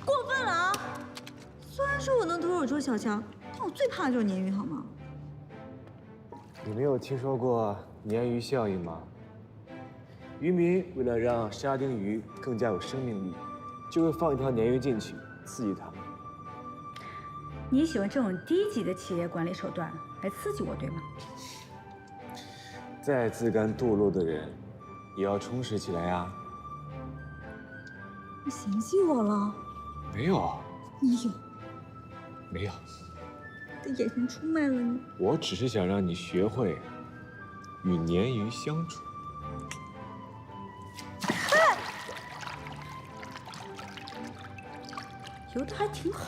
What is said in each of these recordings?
过分了啊！虽然说我能徒手捉小强，但我最怕的就是鲶鱼，好吗？你没有听说过鲶鱼效应吗？渔民为了让沙丁鱼更加有生命力，就会放一条鲶鱼进去，刺激它们。你喜欢这种低级的企业管理手段来刺激我，对吗？再自甘堕落的人，也要充实起来呀。你嫌弃我了？没有，你有，没有，你的眼神出卖了你。我只是想让你学会与鲶鱼相处。游得还挺好。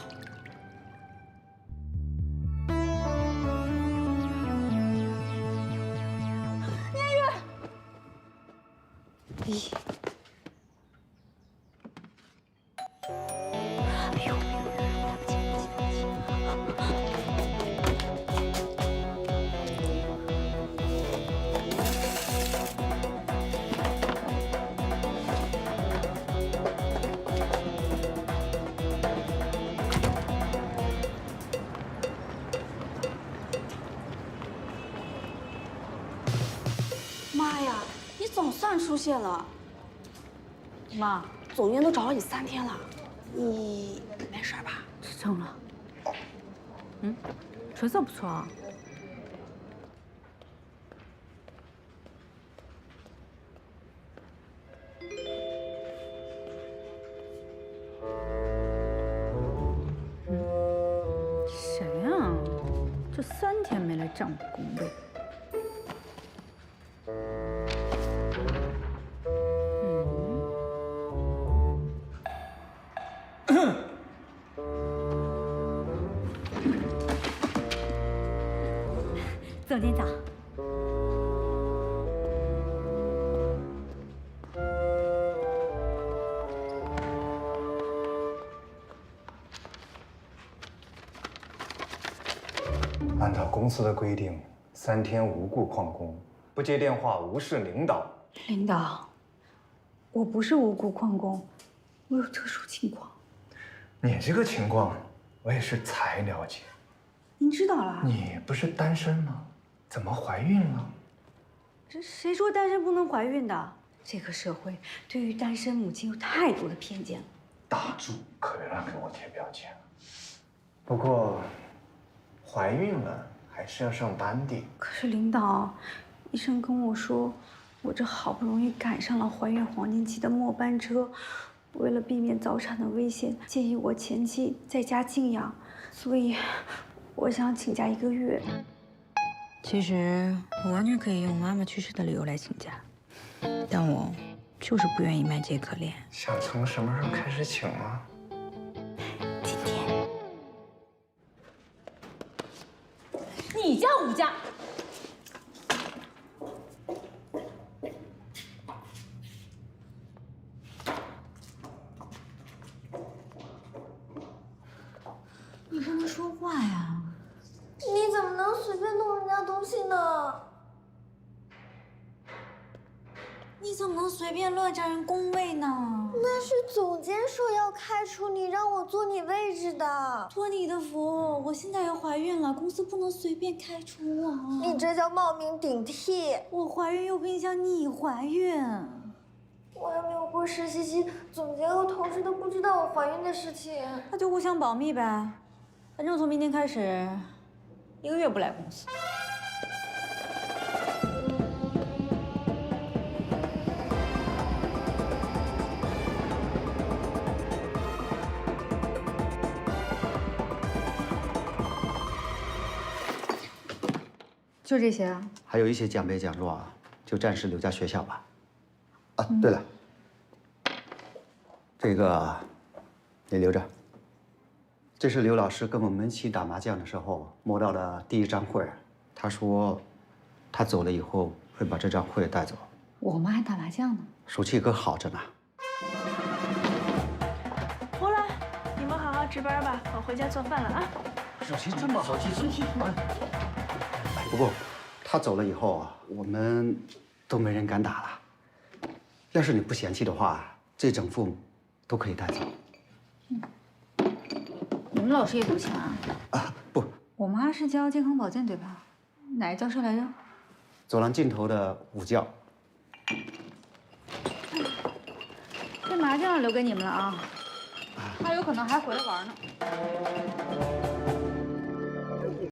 咦，妈呀，你总算出现了！妈，总院都找了你3天了，你没事吧？吃撑了。唇色不错啊。谁呀？这3天没来占我工位。总监早。按照公司的规定，3天无故旷工，不接电话，无视领导。领导，我不是无故旷工，我有特殊情况。你这个情况，我也是才了解。您知道了？你不是单身吗？怎么怀孕了？这谁说单身不能怀孕的？这个社会对于单身母亲有太多的偏见了。大柱可别乱给我贴标签了。不过，怀孕了还是要上班的。可是领导，医生跟我说，我这好不容易赶上了怀孕黄金期的末班车，为了避免早产的危险，建议我前期在家静养，所以我想请假1个月。其实我完全可以用妈妈去世的理由来请假，但我就是不愿意卖姐可怜。想从什么时候开始请啊？今天。你家无价。你不能说话呀！你怎么能随便动人家东西呢？你怎么能随便乱占人工位呢？那是总监说要开除你，让我坐你位置的。托你的福，我现在要怀孕了，公司不能随便开除我。你这叫冒名顶替。我怀孕又不影响你怀孕。我还没有过实习期，总监和同事都不知道我怀孕的事情。那就互相保密呗。反正从明天开始，1个月不来公司。就这些啊？还有一些奖杯奖状啊，就暂时留在学校吧。啊，对了，这个你留着。这是刘老师跟我们一起打麻将的时候摸到的第1张会，他说他走了以后会把这张会带走。我们还打麻将呢。手气可好着呢。胡来，你们好好值班吧，我回家做饭了啊。手气这么好，手气。不过他走了以后啊，我们都没人敢打了。要是你不嫌弃的话，这整副都可以带走。你们老师也不请啊？啊，不，我妈是教健康保健对吧？哪个教授来着？走廊尽头的午觉。这麻将留给你们了啊，他有可能还回来玩呢。